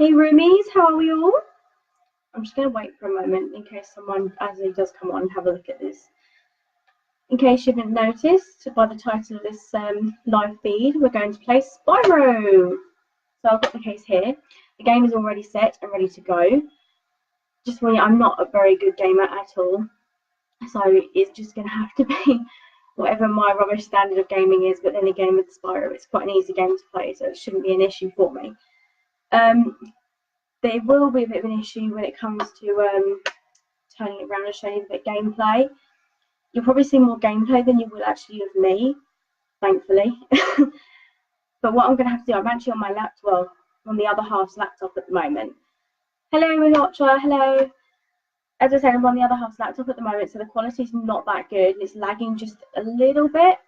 Hey roomies, how are we all? I'm just going to wait for a moment in case someone, as he does come on, have a look at this. In case you haven't noticed, by the title of this live feed, we're going to play Spyro. So I've got the case here. The game is already set and ready to go. Just warning you, I'm not a very good gamer at all. So it's just going to have to be whatever my rubbish standard of gaming is. But then again, with Spyro, it's quite an easy game to play, so it shouldn't be an issue for me. There will be a bit of an issue when it comes to turning it around and showing you a bit of gameplay. You'll probably see more gameplay than you will actually of me, thankfully. But what I'm going to have to do, I'm actually on my laptop, well, on the other half's laptop at the moment. Hello, Watcher, hello. As I said, I'm on the other half's laptop at the moment, so the quality's not that good. It's lagging just a little bit.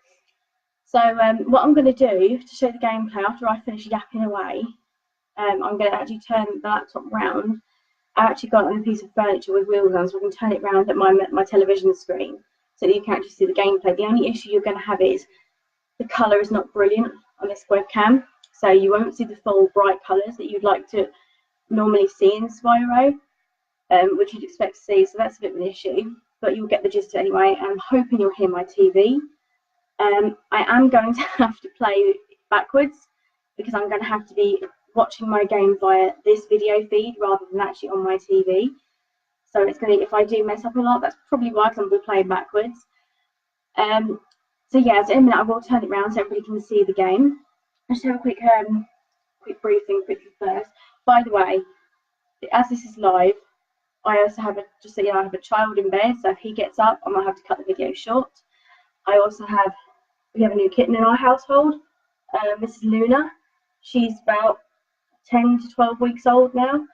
So what I'm going to do to show the gameplay after I finish yapping away, I'm going to actually turn the laptop round. I've actually got on a piece of furniture with wheels on, so I can turn it round at my television screen so that you can actually see the gameplay. The only issue you're going to have is the colour is not brilliant on this webcam, so you won't see the full bright colours that you'd like to normally see in Spyro, which you'd expect to see, so that's a bit of an issue, but you'll get the gist of it anyway. I'm hoping you'll hear my TV. I am going to have to play backwards because I'm going to have to be watching my game via this video feed rather than actually on my TV. So it's going to, if I do mess up a lot, that's probably why, because I'm going to be playing backwards. So yeah, so in a minute I will turn it around so everybody can see the game. I'll just have a quick briefing quickly first. By the way, as this is live, I also have just so you know, I have a child in bed, so if he gets up, I might have to cut the video short. I also we have a new kitten in our household, Mrs. Luna. She's about 10 to 12 weeks old now,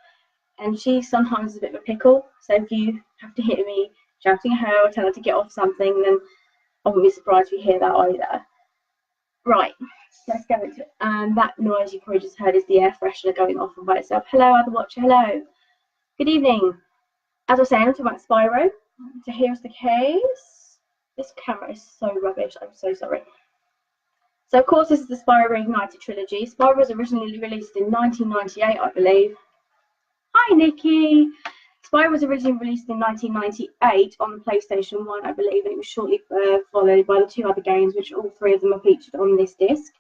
and she sometimes is a bit of a pickle, so if you have to hear me shouting at her or tell her to get off something, then I wouldn't be surprised if you hear that either. Right, let's go into it. And that noise you probably just heard is the air freshener going off by itself. Hello, other watcher, hello. Good evening. As I was saying, I'm talking about Spyro. So here's the case. This camera is so rubbish, I'm so sorry. So of course this is the Spyro Reignited Trilogy. Spyro was originally released in 1998, I believe. Hi Nikki! Spyro was originally released in 1998 on the PlayStation 1, I believe, and it was shortly followed by the two other games, which all three of them are featured on this disc.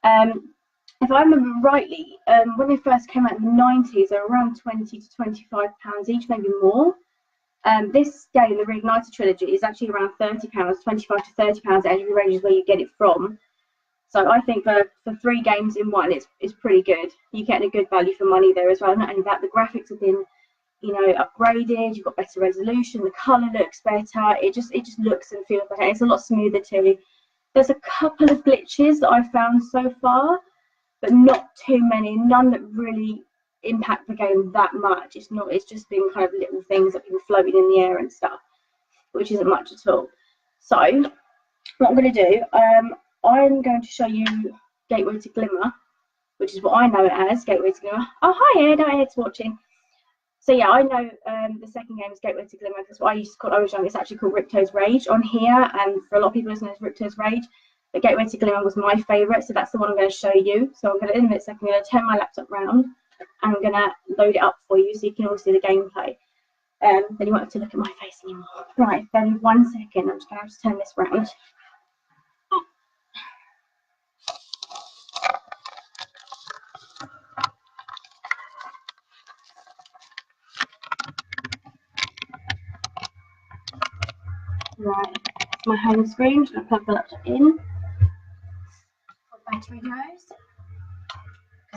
If I remember rightly, when they first came out in the 90s, they were around £20 to £25 each, maybe more. This game, the Reignited Trilogy, is actually around £30, £25 to £30, at every range is where you get it from. So I think for 3 games in one, it's pretty good. You're getting a good value for money there as well. Not only that, the graphics have been, you know, upgraded. You've got better resolution. The colour looks better. It just looks and feels better. It's a lot smoother too. There's a couple of glitches that I've found so far, but not too many. None that really impact the game that much. It's just been kind of little things that have been floating in the air and stuff, which isn't much at all. So what I'm going to do, I'm going to show you Gateway to Glimmer, which is what I know it as, Gateway to Glimmer. Oh, hi Ed, Ed's watching. So yeah, I know the second game is Gateway to Glimmer, because what I used to call it, I was young, it's actually called Ripto's Rage on here, and for a lot of people it's known as Ripto's Rage. But Gateway to Glimmer was my favourite, so that's the one I'm going to show you. So I'm going to, in a minute, I'm going to turn my laptop round, and I'm going to load it up for you so you can all see the gameplay. Then you won't have to look at my face anymore. Right, then 1 second, I'm just going to have to turn this round. Right, my home screen, just going to plug the laptop in. Battery goes.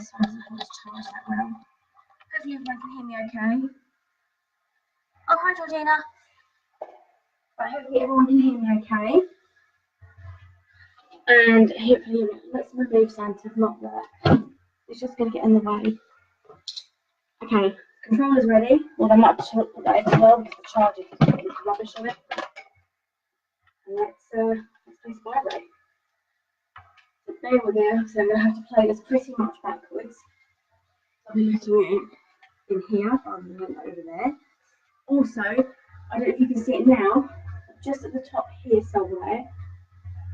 So I'm just charge that round. Hopefully everyone can hear me okay. Oh, hi Georgina. Right, hopefully everyone can hear me okay. And hopefully, let's remove Santa, not there. It's just going to get in the way. Okay, controller's ready. Well, I might have to put that in as well because the charger is getting rubbish on it. And let's play Spyro. So there we go. So I'm going to have to play this pretty much backwards. I'll be looking at it in here rather than over there. Also, I don't know if you can see it now, just at the top here somewhere,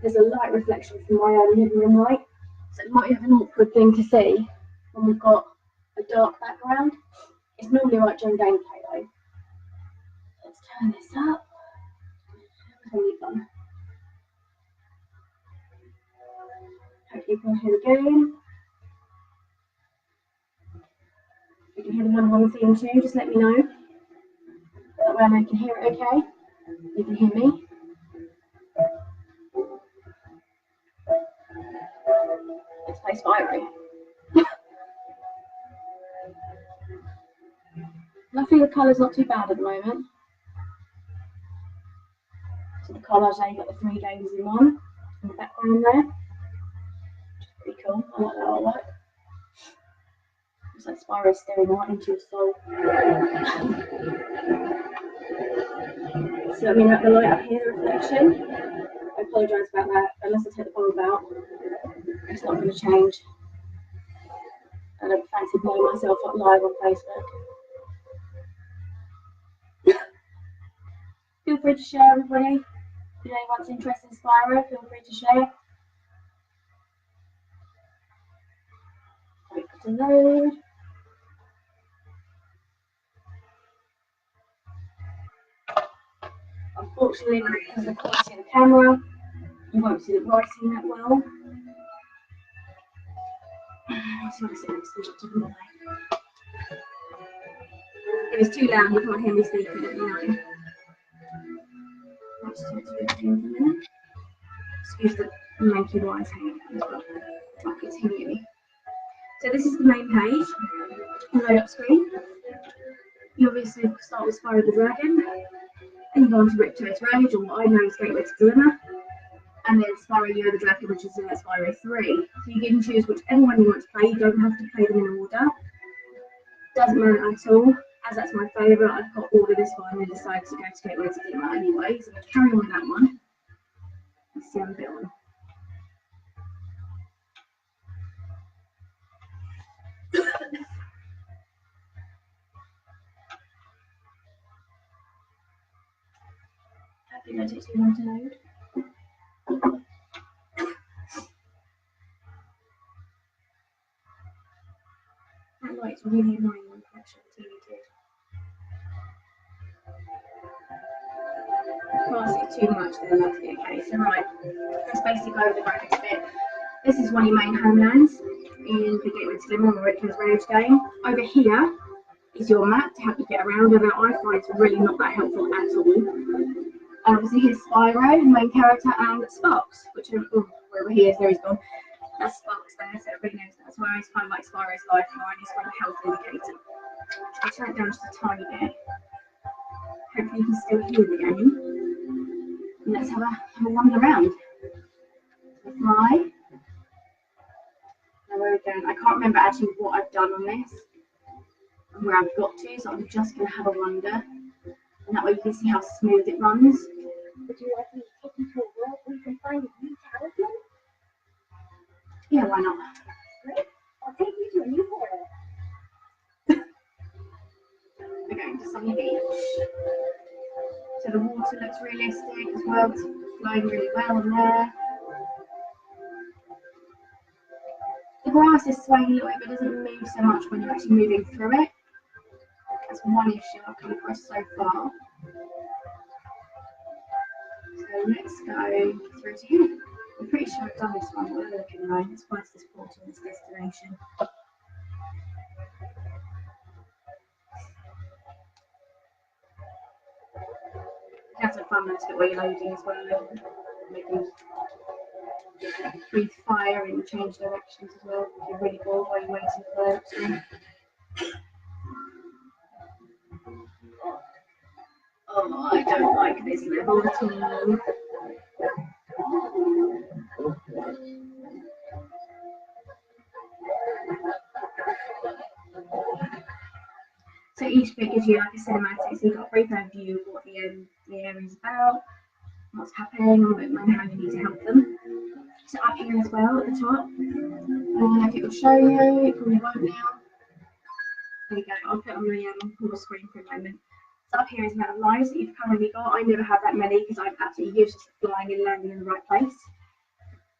there's a light reflection from my own living room light. So it might have an awkward thing to see when we've got a dark background. It's normally right during gameplay though. Let's turn this up. It's really fun. Hopefully you can hear the game. If you can hear the number one theme too, just let me know. That way I know you can hear it okay. You can hear me. Let's play Spyro. I think the colour's not too bad at the moment. So the collage there, you've got the 3 games in one in the background there. Which is pretty cool. I like that artwork. It's like Spyro staring right into your soul. So let me know the light up here, the reflection. I apologise about that. Unless I take the bulb out, it's not going to change. I don't fancy blowing myself up live on Facebook. Feel free to share, everybody. If anyone's interested in Spyro, feel free to share. Wait to load. Unfortunately, because of the quality of the camera, you won't see the writing that well. So if it's too loud, you can't hear me speaking, let me know. Let's do it to the minute. Excuse the monkey wires hanging out as well. I'll continue. So this is the main page. Load up screen. You obviously start with Spyro the Dragon, and you go on to Ripto's Rage, or what I know as Gateway to Dilemma, and then Spyro the Dragon, which is Spyro 3. So you can choose whichever one you want to play. You don't have to play them in order. Doesn't matter at all. As that's my favourite, I've got order this one and decided to go to Gateway to Dilemma anyway. So I'm carrying on with that one. Let's see how I'm a bit on. I think that takes too long to load. That light's really annoying on the actual TV too. Can't see too much there, that's the case. So right, let's basically go over the graphics bit. This is one of your main homelands in the Gateway to Dilemma or Ripto's Rage game. Over here is your map to help you get around, although I find it's really not that helpful at all. And obviously here's Spyro, main character, and Sparks, which wherever he is, there he's gone. That's Sparks there, so everybody knows that's where he's kind of like Spyro's lifeline, he's kind of a health indicator. I'll turn it down just a tiny bit. Hopefully you can still hear the game. And let's have a wander around. Fly. Now where we're going, I can't remember actually what I've done on this and where I've got to, so I'm just going to have a wander. And that way you can see how smooth it runs. Would you like me to take you to a world where you can find a new talisman? Yeah, why not? Great. I'll take you to a new world. We're going to Sunny Beach. So the water looks realistic as well. It's flowing really well in there. The grass is swaying a little bit, but it doesn't move so much when you're actually moving through it. That's one issue I've come across so far. So let's go through to here. I'm pretty sure I've done this one, but we're looking right. It's past this portal, this destination. Have some fun with it while you're loading as well. Maybe breathe fire and change directions as well. If you're really bored while you're waiting for it. Oh, I don't like this level at all. So each bit gives you like a cinematic, so you've got a brief overview of what the area is about, what's happening, and how you need to help them. So up here as well at the top, if it will show you, it probably won't now. There you go, I'll put it on the full screen for a moment. So up here is the amount of lives that you've currently got. I never have that many because I'm absolutely useless at flying and landing in the right place.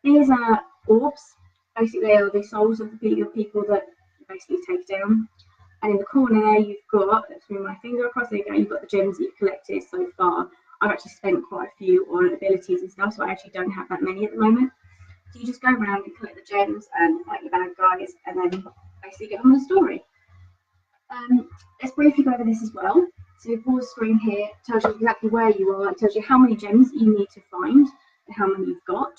These are orbs. Basically, they are the souls of the people that basically take down. And in the corner there, you've got, let's move my finger across, there you go, you've got the gems that you've collected so far. I've actually spent quite a few on abilities and stuff, so I actually don't have that many at the moment. So you just go around and collect the gems and fight your bad guys, and then basically get on with the story. Let's briefly go over this as well. So your pause screen here tells you exactly where you are. It tells you how many gems you need to find and how many you've got.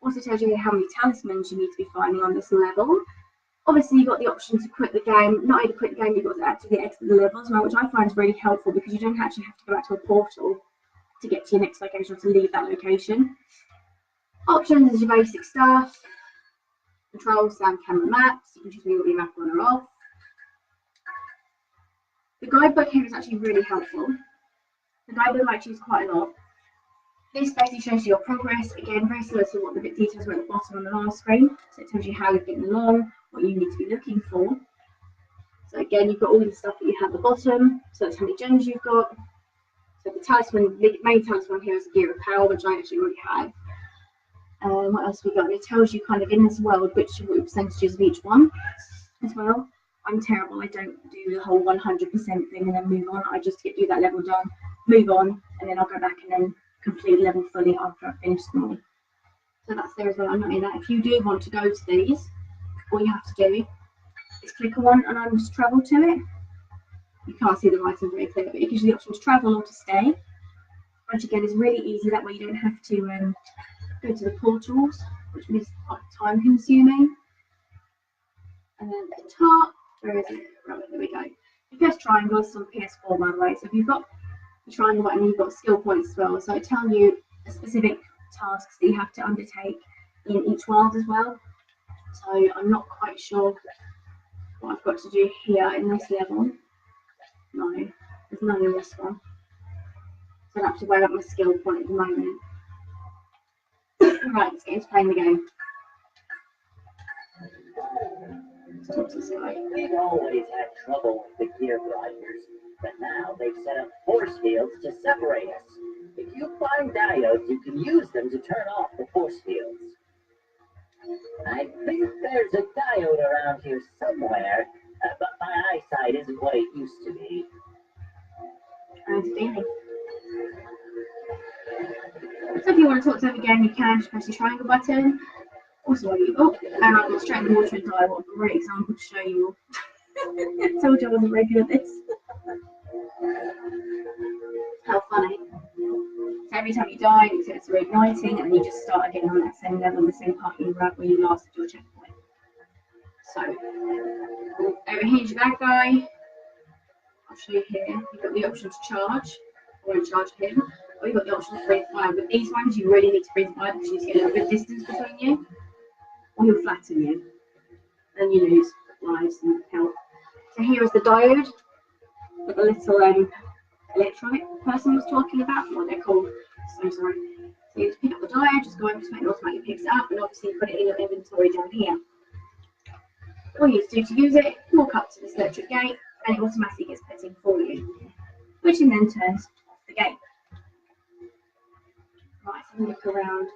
Also tells you how many talismans you need to be finding on this level. Obviously, you've got the option to quit the game. Not only quit the game, you've got to actually exit the level as well, which I find is really helpful because you don't actually have to go back to a portal to get to your next location or to leave that location. Options is your basic stuff. Control, sound, camera, maps. You can choose your map on or off. The guidebook here is actually really helpful. The guidebook I choose quite a lot. This basically shows you your progress, again, very similar to what the bit details were at the bottom on the last screen. So it tells you how you're getting along, what you need to be looking for. So again, you've got all the stuff that you have at the bottom. So that's how many gems you've got. So the talisman, the main talisman here is the Gear of Power, which I actually already have. What else have we got? And it tells you kind of in this world which percentages of each one as well. I'm terrible. I don't do the whole 100% thing and then move on. I just do that level done, move on, and then I'll go back and then complete the level fully after I've finished them. So that's there as well. I'm not in that. If you do want to go to these, all you have to do is click on one and I just travel to it. You can't see the writing very clearly, but it gives you the option to travel or to stay, which again is really easy. That way you don't have to go to the portals, which is quite time consuming. And then at the top, where is it? Right, there we go. You press triangle. This is on PS4 by the way. So if you've got the triangle button, you've got skill points as well. So it tells you specific tasks that you have to undertake in each world as well. So I'm not quite sure what I've got to do here in this level. No, there's none in this one. So I have to weigh up my skill point at the moment. Right, let's get into playing the game. We've always had trouble with the gear grinders, but now they've set up force fields to separate us. If you find diodes, you can use them to turn off the force fields. I think there's a diode around here somewhere, but my eyesight isn't what it used to be. Understanding. So if you want to talk to them again, you can just press the triangle button. Also, and I've got straight in the water and die. What a great example to show you all. I told you I wasn't very good at this. How funny. So every time you die, it's reigniting, and you just start again on that same level, the same part you were at where you last at your checkpoint. So, over here is your bad guy. I'll show you here. You've got the option to charge, or charge him, or you've got the option to freeze fire. With these ones, you really need to freeze fire because you need to get a little bit of distance between you, or he'll flatten you, and you lose lives and health. So here is the diode that the little electronic person was talking about, what they're called. So sorry. So you have to pick up the diode, just go over to it, and automatically picks it up, and obviously put it in your inventory down here. All you need to do to use it, walk up to this electric gate, and it automatically gets put in for you, which then turns off the gate. Right, so look around.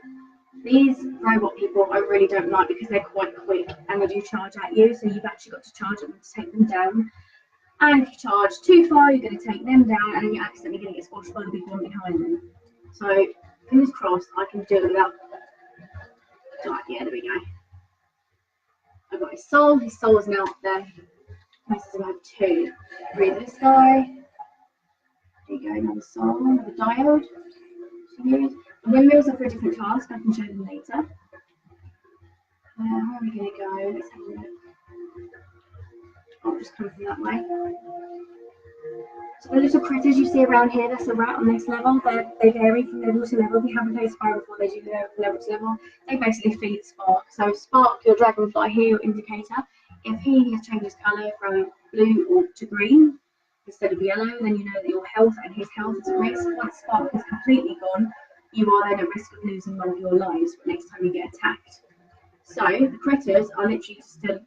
These robot people I really don't like because they're quite quick and they do charge at you, so you've actually got to charge them to take them down. And if you charge too far, you're going to take them down and then you're accidentally going to get squashed by the big one behind them. So, fingers crossed, I can do it without. Right, yeah, there we go. I've got his soul is now up there. Places I have two. Read this guy. There you go, another soul, another diode. The windmills are for a different task, I can show them later. Where are we going to go? Let's have a look. I'll just come from that way. So the little critters you see around here, that's a rat on this level, they vary from level to level. If you haven't played Spyro before, they do vary from level to level. They basically feed Spark. So Spark, your dragonfly here, your indicator, if he has changed his colour from blue or to green instead of yellow, then you know that your health and his health is at risk. Once Spark is completely gone, you are then at risk of losing one of your lives next time you get attacked. So the critters are literally just a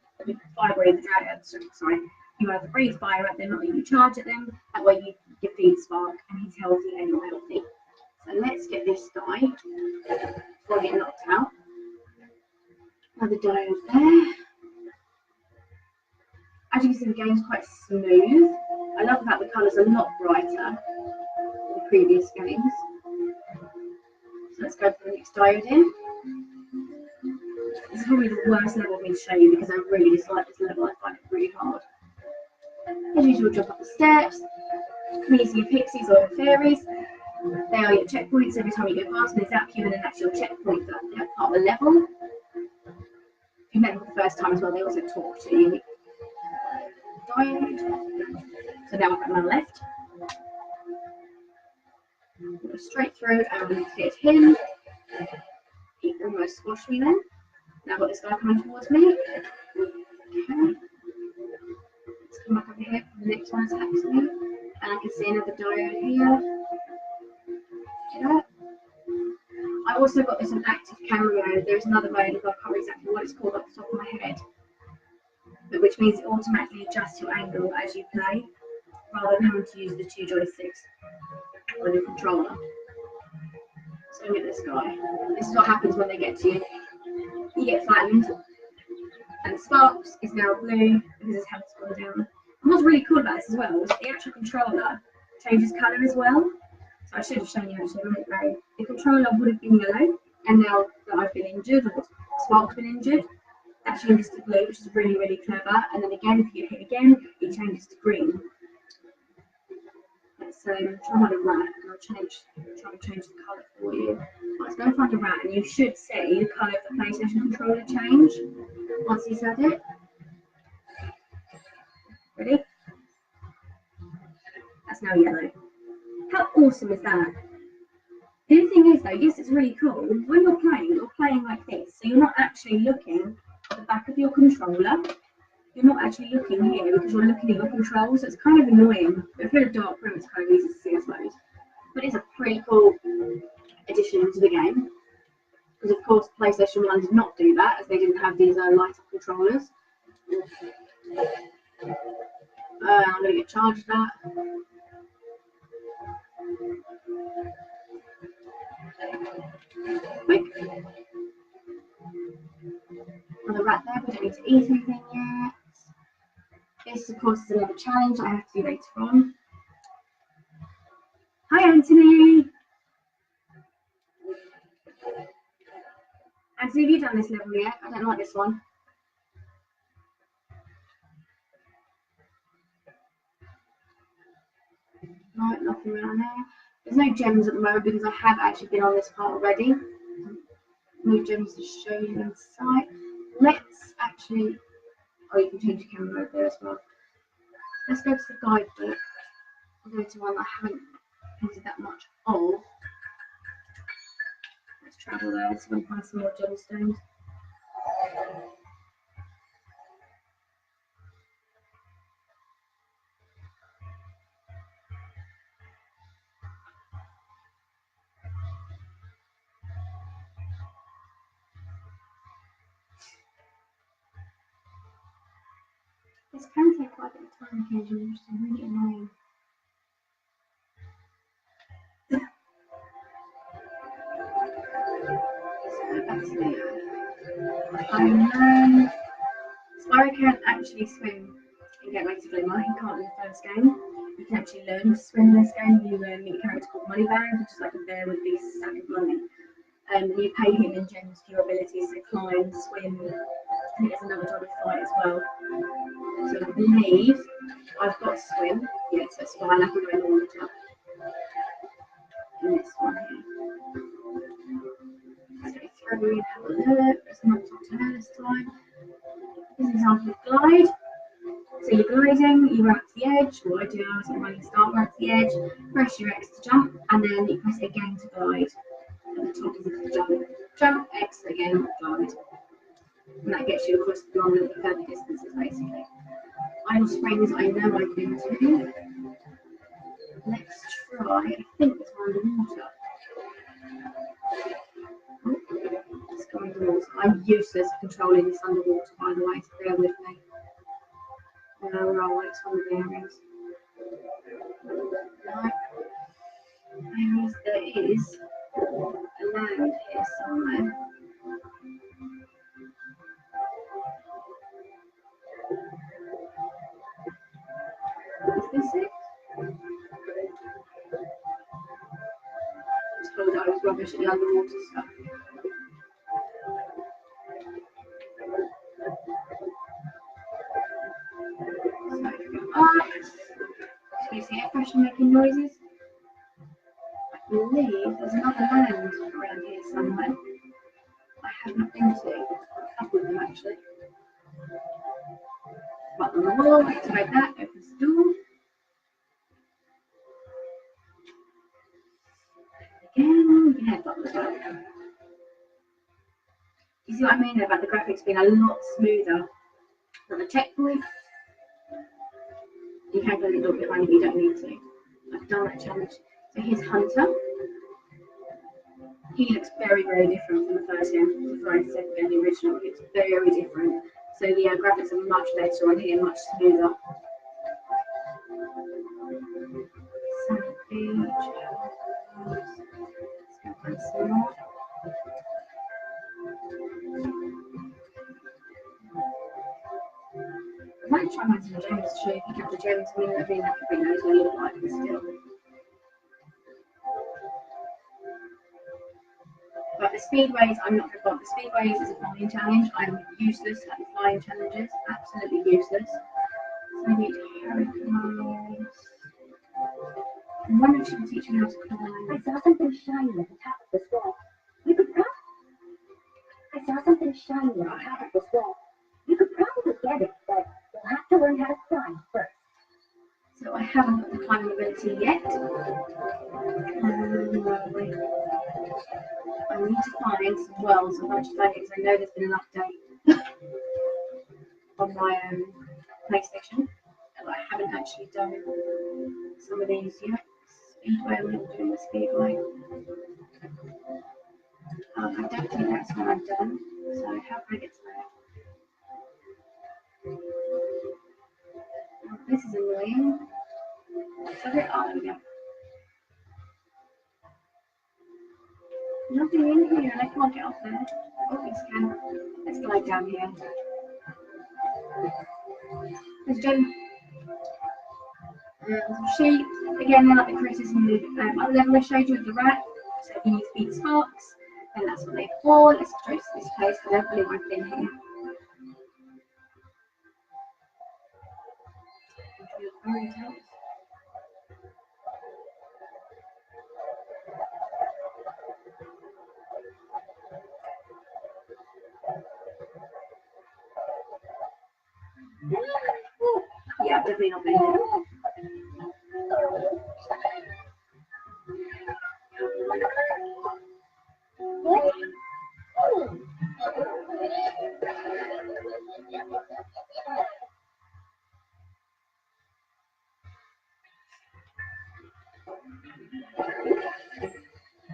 fire breathe dragon. Sorry, you have to breathe fire at them, or you charge at them. That way you feed Spark, and he's healthy and you're healthy. So let's get this guy before I get knocked out. Another diode there. As you can see, the game's quite smooth. I love that the colours are a lot brighter than the previous games. So let's go for the next diode in. This is probably the worst level for me to show you because I really dislike this level. I find it really hard. As usual, jump up the steps. You can see your pixies or your fairies. They are your checkpoints. Every time you go past, they zap you, and then that's your checkpoint for that part of the level. If you met them for the first time as well, they also talk to you. Diode. So now I've got my left. Go straight through and hit him. He almost squashed me then. Now I've got this guy coming towards me. Okay. Let's come back over here for the next one attacks me. And I can see another diode here. Yeah. I also got this on active camera mode. There's another mode, I can't remember exactly what it's called off the top of my head. But which means it automatically adjusts your angle as you play, rather than having to use the two joysticks on your controller. So look at this guy. This is what happens when they get to you. You get flattened, and Sparks is now blue because his health's gone down. And what's really cool about this as well is the actual controller changes colour as well. So I should have shown you actually a minute ago. The controller would have been yellow, and now that I've been injured, or Spark's been injured, that changes to blue, which is really, really clever. And then again, if you hit again, it changes to green. Let's try and find a rat, and I'll try and change the colour for you. Let's go and find a rat, and you should see the colour of the PlayStation controller change once he's had it. Ready? That's now yellow. How awesome is that? The other thing is though, yes, it's really cool. When you're playing like this, so you're not actually looking at the back of your controller. You're not actually looking here because you're looking at your controls, so it's kind of annoying. But if you're in a dark room, it's kind of easy to see, I suppose. But it's a pretty cool addition to the game. Because of course PlayStation 1 did not do that, as they didn't have these light-up controllers. I'm going to get charged that. Quick. Another rat there, we don't need to eat anything yet. This of course is another challenge I have to do later on. Hi Anthony! Anthony, have you done this level yet? I don't like this one. No, nothing around there. There's no gems at the moment because I have actually been on this part already. No gems to show you inside. Let's actually, oh, you can change the camera mode there as well. Let's go to the guidebook. I'll go to one that I haven't painted that much of. Let's travel there, so we can find some more gemstones. This can take quite a bit of time occasionally, which is really annoying. Spyro can't actually swim and get ready to Glimmer. He can't in the first game. You can actually learn to swim in this game. You meet a character called Moneybag, which is like a bear with these sack of money. And you pay him in gems for your abilities to climb, swim. I think there's another type of fight as well. So I believe I've got swim. Yeah, so it's fine. I can go in the water. In this one here. Let's go through and have a look. It's not up to her this time. This is an example of glide. So you're gliding, you run up to the edge. What I do now is I'm running start, run up to the edge, press your X to jump, and then you press it again to glide. At the top is the jump. Jump, X again, glide. And that gets you across the longer, further distances basically. Idle springs I know I can do. Let's try, I think it's underwater. Let's go underwater. I'm useless at controlling this underwater, by the way, so bear with me. We're all it's one of the areas. Right. There is a land here somewhere. physics. I told I was rubbish at the underwater stuff. So if we go up, so you see air pressure making noises. I believe there's another land around here somewhere. I have not been to. A couple of them actually. Button on the wall, activate that, opens the door. Again, you can head button as well. You see what I mean about the graphics being a lot smoother? For the checkpoint, you can go a little bit behind if you don't need to. I've done that challenge. So here's Hunter. He looks very, very different from the first game, the second game, the original. It's very different. So the graphics are much better on here, much smoother. Sand beach. Let's go find some more. I might try my gems to show you pick up the gems. I mean, I think everybody knows what they look like, but still. But the speedways, I'm not going to bother. The speedways is a flying challenge. I'm useless at the flying challenges. Absolutely useless. So I need hurricanes. I'm wondering if she can teach me how to climb. I saw something shiny at the top of this wall. You could probably. I saw something shiny at the top of this wall. You could probably get it, but you'll have to learn how to climb first. So I haven't got the climbing ability yet. I need to find some wells of bunch of because I know there's been an update on my PlayStation. And I haven't actually done some of these yet. Speedway, I'm not doing the speedway. I don't think that's what I've done. So how can I get to there? Oh, this is annoying. So there we go. Nothing in here, and I can't get off there. Oh, yes, can. Let's glide down here. There's Jen. Some sheep. Again, they're like the critters in the other level I showed you with the rat. So if you need to feed sparks, then that's what they're for. Let's go to this place, because I don't believe I've been here. Very tense. Yeah, definitely not been here.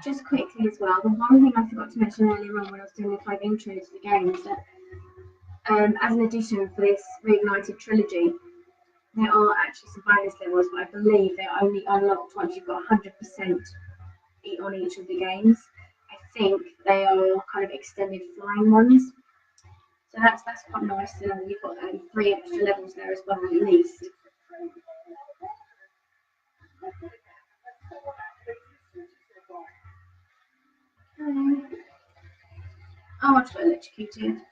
Just quickly as well, the one thing I forgot to mention earlier on when I was doing the 5 intro to the game is that as an addition for this Reignited Trilogy, there are actually some bonus levels, but I believe they're only unlocked once you've got 100% on each of the games. I think they are kind of extended flying ones. So that's quite nice to know. You've got 3 extra levels there as well, at least. Oh, I just got electrocuted.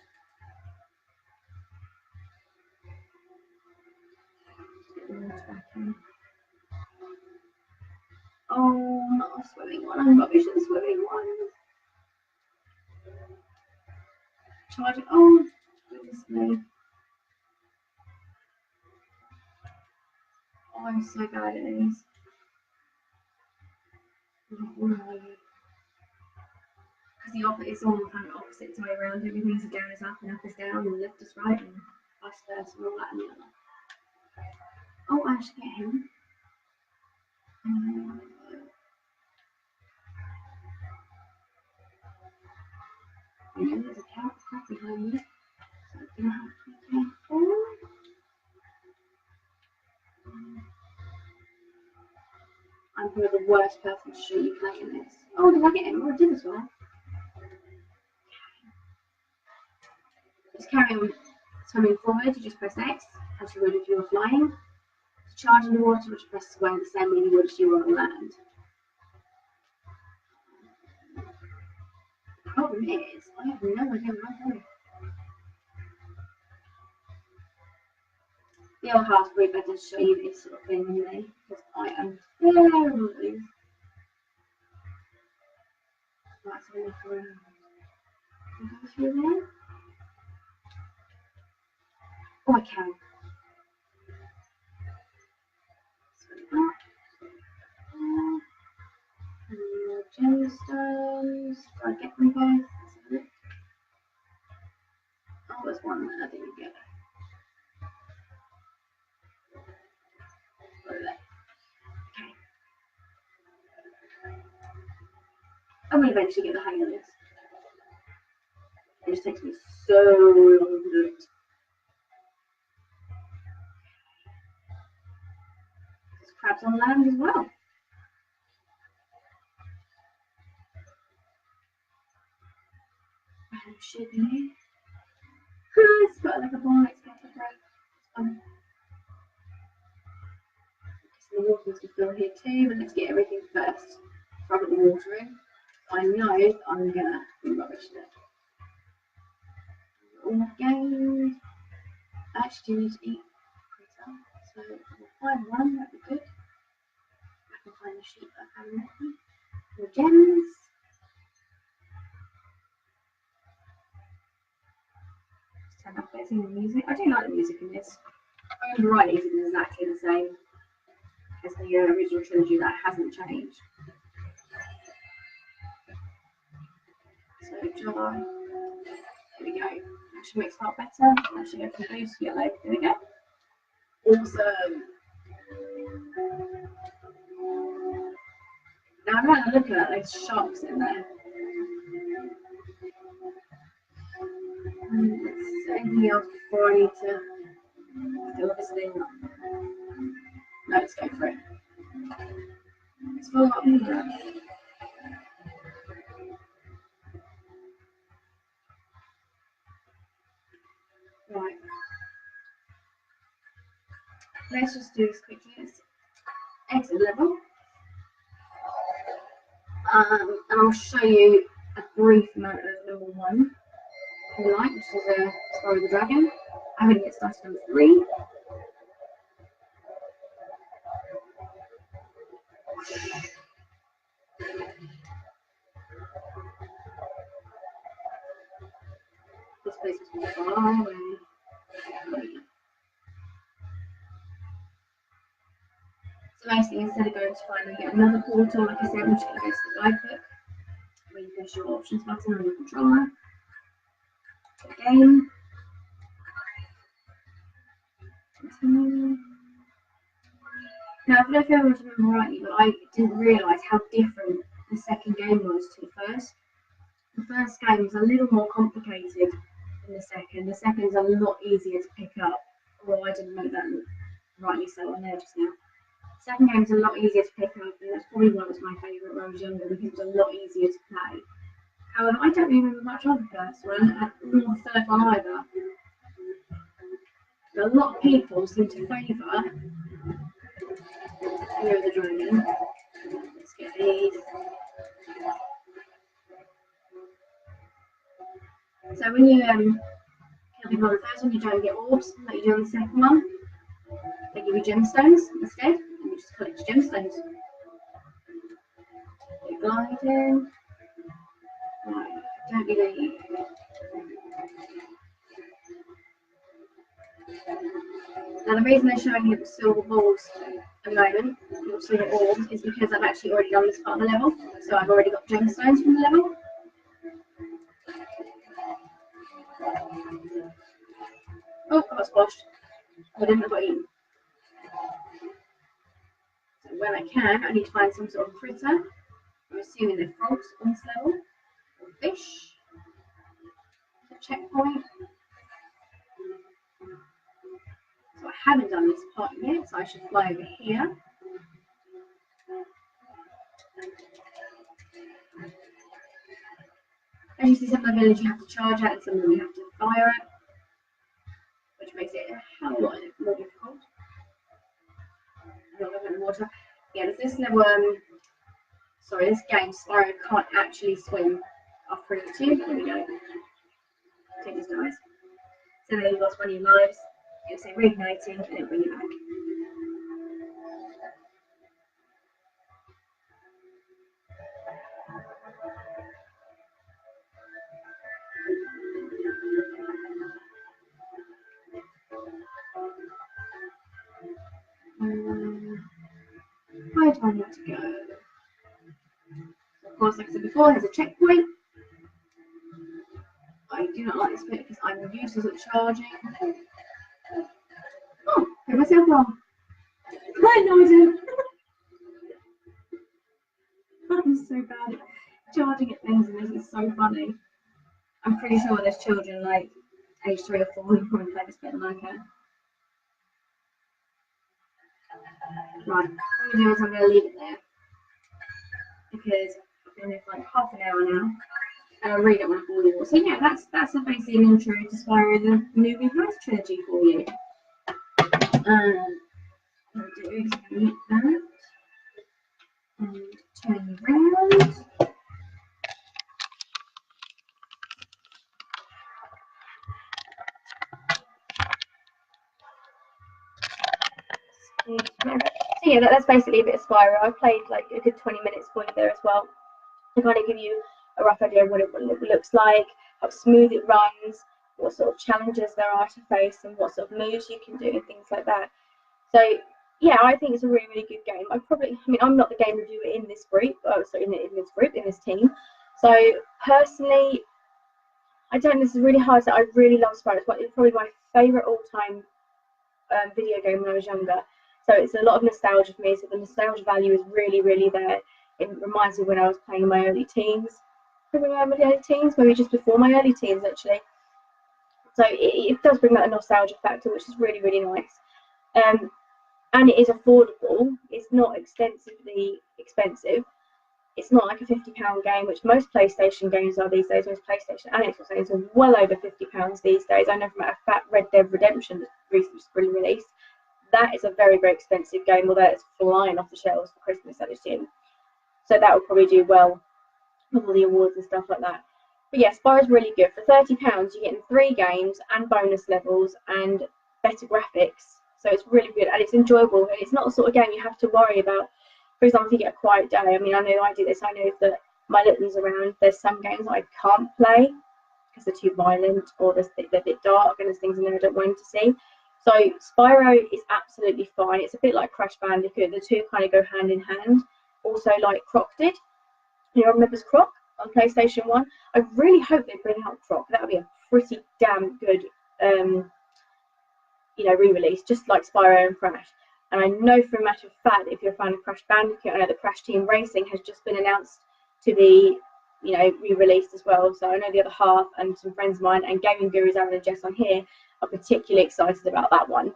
Oh, not a swimming one. I'm rubbish at the swimming one. Charge it. Oh, goodness me. Oh, I'm so bad at these. Because it's all kind of opposite way around. Everything's down is up and up is down and left is right and vice versa and all that and the other. Oh, I should get him. I know there's a cat behind me, so I'm gonna have to be careful. I'm probably the worst person to show you playing this. Oh, did I get him? Oh, I did as well. Just carry on swimming forward, you just press X, as you would if you were flying. To charge in the water, just press square the same way you would if you were on land. The problem is, I have no idea what I'm doing. The other half group, I did show you this sort of thing in there, because I am terrible at these. Right, so look around. Can I go through there? Oh, I can. So up. Gemstones. Do I get them both? Let's have a look. Oh, there's one that I didn't get. Where are they? Okay. I'm going to eventually get the hang of this. It just takes me so long to do it. There's crabs on land as well. Should be. It's got like a ball, it's got a break. It's fun. The water needs to fill here too, but let's get everything first. Before I put the water in. I know that I'm gonna be rubbish there. All gained. I actually do need to eat critter, so we'll find one, that'd be good. I can find the sheep that I haven't met. More gems. Just turn up getting the music. I do like the music in this. I remember right, it's exactly the same as the original trilogy, that hasn't changed. So jar, there we go. Actually makes it a lot better. Actually go from blue to yellow. There we go. Awesome. Now I'm going to look at those sharks in there. Anything else before I need to fill this thing up? No, let's go for it. Let's fill up here. Right. Let's just do this quickly. Let's exit level. And I'll show you a brief amount of level 1. If you like, which is a Spyro the Dragon. I'm going to get started on 3. This place is far away. So basically, instead of going to finally get another portal, like I said, which goes to the guidebook, where you push your options button on your controller. Again. Continue. Now, I don't know if you ever remember rightly, but I didn't realise how different the second game was to the first. The first game was a little more complicated than the second. The second is a lot easier to pick up. Well, I didn't know that rightly so on there just now. The second game is a lot easier to pick up, and that's probably why it was my favourite when I was younger, because it was a lot easier to play. However, I don't remember much of the first one, nor the third one either. But a lot of people seem to favour Spyro the Dragon. Let's get these. So when you kill people on the first one, you don't get orbs like you do on the second one. They give you gemstones instead, and you just collect gemstones. You're gliding. Right, don't really. Now the reason they're showing you the silver balls at the moment, or silver orbs, is because I've actually already done this part of the level. So I've already got gemstones from the level. Oh, I got squashed. I didn't have got eaten. So when I can, I need to find some sort of critter. I'm assuming they're frogs on this level. Or fish. A checkpoint. So I haven't done this part yet, so I should fly over here. As you see, some of the village you have to charge at, and some of them you have to fire at, which makes it a hell of a lot more difficult. water. Yeah, there's this little sorry, this game Spyro can't actually swim. I'll prove it to you. Here we go. So it just dies. So then you lost one of your lives. It'll say reigniting and it'll bring you back. Where do I need to go? Of course, like I said before, there's a checkpoint. I do not like this bit because I'm useless at charging. Oh, hit myself wrong. I know I did. I'm so bad at charging at things, and this is so funny. I'm pretty sure there's children like age 3 or 4 who probably play this better than I can. Right, what I'm going to do is I'm going to leave it there because I've been there for like half an hour now, and I really don't want to bore you all. So yeah, that's basically an intro to Spyro the Movie House Trilogy for you. What I'll do is delete that and turn you around. So yeah, that's basically a bit of Spyro. I played like a good 20 minutes for you there as well, to kind of give you a rough idea of what it looks like, how smooth it runs, what sort of challenges there are to face, and what sort of moves you can do and things like that. So yeah, I think it's a really, really good game. I'm not the game reviewer in this group, in this team. So personally, I don't know, this is really hard. So I really love Spyro. It's probably my favourite all-time video game when I was younger. So it's a lot of nostalgia for me. So the nostalgia value is really, really there. It reminds me when I was playing in my early teens. Maybe just before my early teens actually. So it does bring that a nostalgia factor, which is really, really nice. And it is affordable. It's not extensively expensive. It's not like a £50 game, which most PlayStation games are these days. Most PlayStation and Xbox games are well over £50 these days. I know from a fact Red Dead Redemption that's recently released, that is a very, very expensive game, although it's flying off the shelves for Christmas, I assume. So that will probably do well with all the awards and stuff like that. But yeah, Spyro's really good. For £30, you're getting 3 games and bonus levels and better graphics. So it's really good and it's enjoyable. And it's not the sort of game you have to worry about. For example, if you get a quiet day, I mean, I know I do this. I know that my little one's around. There's some games that I can't play because they're too violent or they're a bit dark and there's things in there I don't want him to see. So Spyro is absolutely fine. It's a bit like Crash Bandicoot. The two kind of go hand in hand. Also like Croc did. You know, remembers Croc on PlayStation 1? I really hope they bring out Croc. That would be a pretty damn good re-release, just like Spyro and Crash. And I know for a matter of fact, if you're a fan of Crash Bandicoot, I know that Crash Team Racing has just been announced to be, re-released as well. So I know the other half and some friends of mine and gaming gurus Aaron and Jess on here are particularly excited about that one.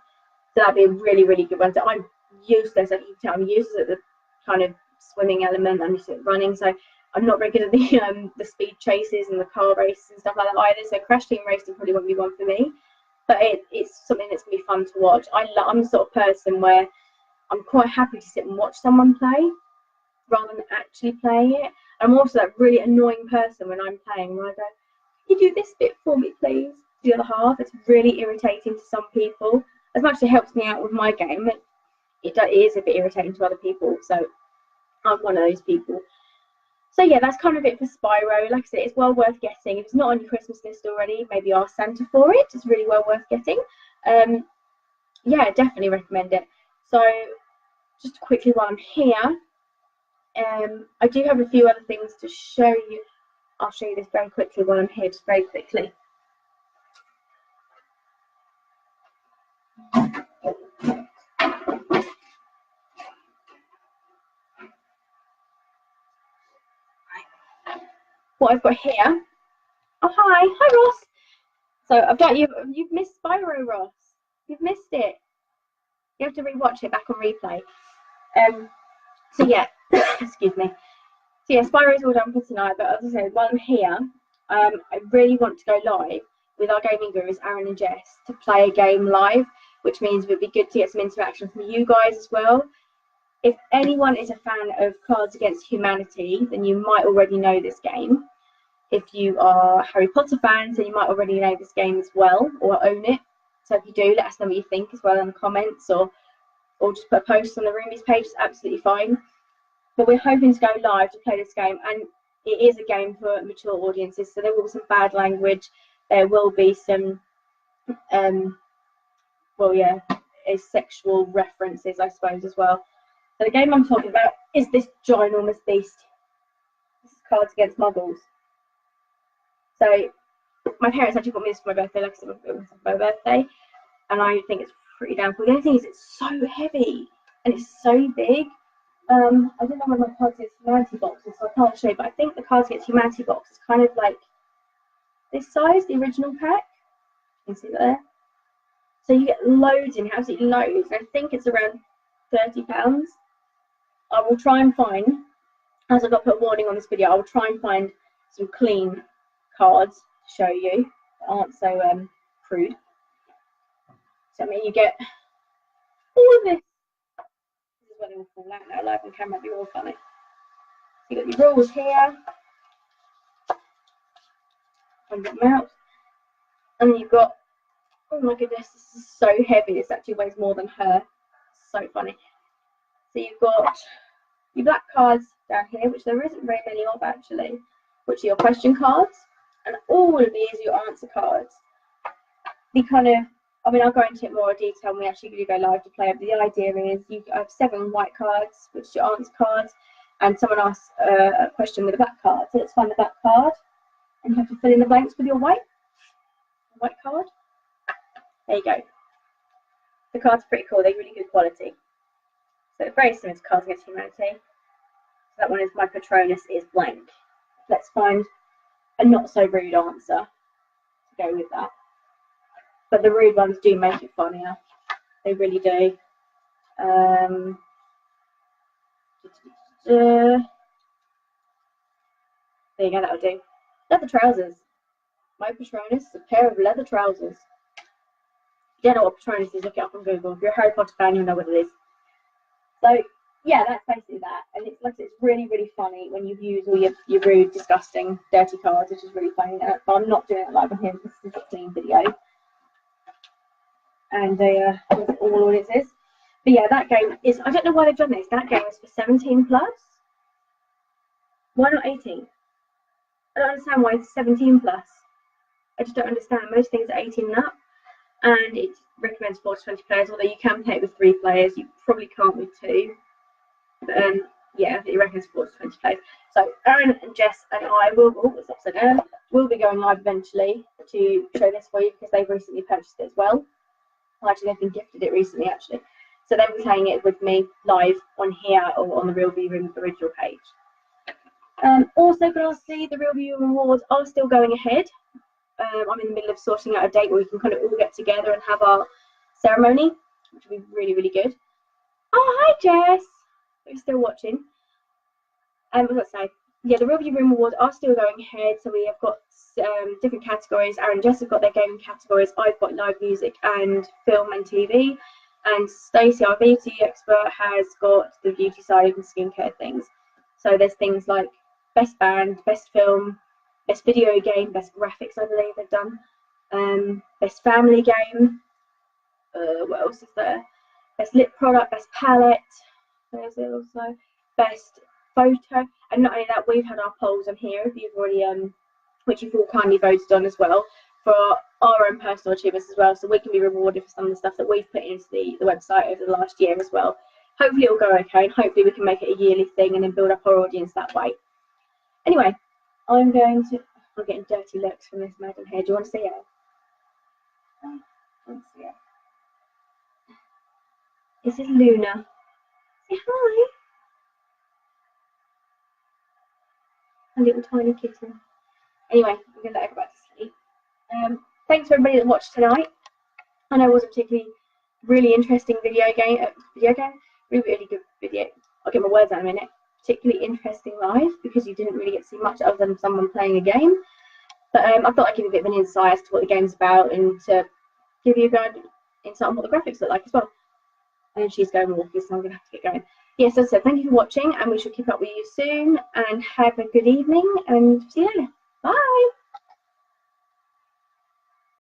So that'd be a really, really good one. So I'm useless, as you can tell, I'm useless at the kind of swimming element. I'm used to running, so I'm not very good at the speed chases and the car races and stuff like that either. So Crash Team Racing probably won't be one for me. But it's something that's going to be fun to watch. I'm the sort of person where I'm quite happy to sit and watch someone play rather than actually playing it. I'm also that really annoying person when I'm playing where I go, can you do this bit for me, please? The other half. It's really irritating to some people. As much as it helps me out with my game, it is a bit irritating to other people. So I'm one of those people. So yeah, that's kind of it for Spyro. Like I said, it's well worth getting. If it's not on your Christmas list already, maybe ask Santa for it. It's really well worth getting. Yeah, definitely recommend it. So just quickly while I'm here, I do have a few other things to show you. I'll show you this very quickly while I'm here, just very quickly. What I've got here. Oh, hi Ross. So I've got you've missed Spyro, Ross. You've missed it. You have to rewatch it back on replay. So yeah, excuse me. So yeah, Spyro's all done for tonight. But as I said, while I'm here, I really want to go live with our gaming gurus, Aaron and Jess, to play a game live, which means it would be good to get some interaction from you guys as well. if anyone is a fan of Cards Against Humanity, then you might already know this game. If you are Harry Potter fans, then you might already know this game as well, or own it. So if you do, let us know what you think as well in the comments, or just put a post on the Roomies page. It's absolutely fine. But we're hoping to go live to play this game, and it is a game for mature audiences, so there will be some bad language. There will be some, sexual references, I suppose, as well. So the game I'm talking about is this ginormous beast. This is Cards Against Muggles. So my parents actually got me this for my birthday, like I said, it was my birthday, and I think it's pretty damn cool. The only thing is it's so heavy and it's so big. I don't know where my Cards Against Humanity box is, so I can't show you, but I think the Cards Against Humanity box is kind of like this size, the original pack. You can see that there. So you get loads in, absolutely loads. I think it's around £30. I will try and find, as I've got to put a warning on this video, I will try and find some clean cards to show you that aren't so crude. So I mean, you get all of this. This is where they all fall out now. Live on camera, it'd be all funny. So you got your rules here. And them out. And then you've got, oh my goodness, this is so heavy. This actually weighs more than her. So funny. So you've got your black cards down here, which there isn't very many of actually, which are your question cards, and all of these are your answer cards. The kind of, I mean, I'll go into it more in detail when we actually do go live to play it, but the idea is you have 7 white cards, which are your answer cards, and someone asks a question with a black card. So let's find the black card, and you have to fill in the blanks with your white card. There you go. The cards are pretty cool, they're really good quality. So it's very similar to Cards Against Humanity. So that one is my Patronus is blank. Let's find a not so rude answer to go with that. But the rude ones do make it funnier. They really do. There you go, that'll do. Leather trousers. My Patronus is a pair of leather trousers. If you don't know what Patronus is, look it up on Google. If you're a Harry Potter fan, you'll know what it is. So yeah, that's basically that, and it's like it's really, really funny when you use all your rude, disgusting, dirty cards, which is really funny. But I'm not doing it live on here. This is a clean video, and that's all it is. But yeah, that game is. I don't know why they've done this. That game is for 17 plus. Why not 18? I don't understand why it's 17 plus. I just don't understand. Most things are 18 and up, and it recommends 4 to 20 players. Although you can play it with 3 players, you probably can't with 2. But yeah, it recommends 4 to 20 players. So Aaron and Jess and I will be going live eventually to show this for you because they've recently purchased it as well. Well, actually, they've been gifted it recently, actually. So they'll be playing it with me live on here or on the Real View Room original page. Also, going to see the Real View Room awards are still going ahead. I'm in the middle of sorting out a date where we can kind of all get together and have our ceremony, which will be really, really good. Oh, hi, Jess. You're still watching. What was I saying? Yeah, the Real View Room awards are still going ahead. So we have got different categories. Aaron and Jess have got their gaming categories. I've got live music and film and TV. And Stacey, our beauty expert, has got the beauty side and skincare things. So there's things like best band, best film, best video game, best graphics, I believe they've done. Best family game. What else is there? Best lip product, best palette. There's it also. Best photo. And not only that, we've had our polls on here, if you've already, which you've all kindly voted on as well, for our own personal achievements as well. So we can be rewarded for some of the stuff that we've put into the website over the last year as well. Hopefully it'll go okay, and hopefully we can make it a yearly thing and then build up our audience that way. Anyway, I'm getting dirty looks from this madam here. Do you want to see it? Let's see it. This is Luna. Say hi. A little tiny kitten. Anyway, I'm going to let her go back to sleep. Thanks for everybody that watched tonight. I know it was a particularly really interesting video game. Really good video. I'll get my words out in a minute. Particularly interesting live because you didn't really get to see much other than someone playing a game. But I thought I'd give you a bit of an insight as to what the game's about and to give you a good insight on what the graphics look like as well. And she's going walking, so I'm going to have to get going. yes, as I said, thank you for watching, and we shall keep up with you soon. And have a good evening. And see you later. Bye.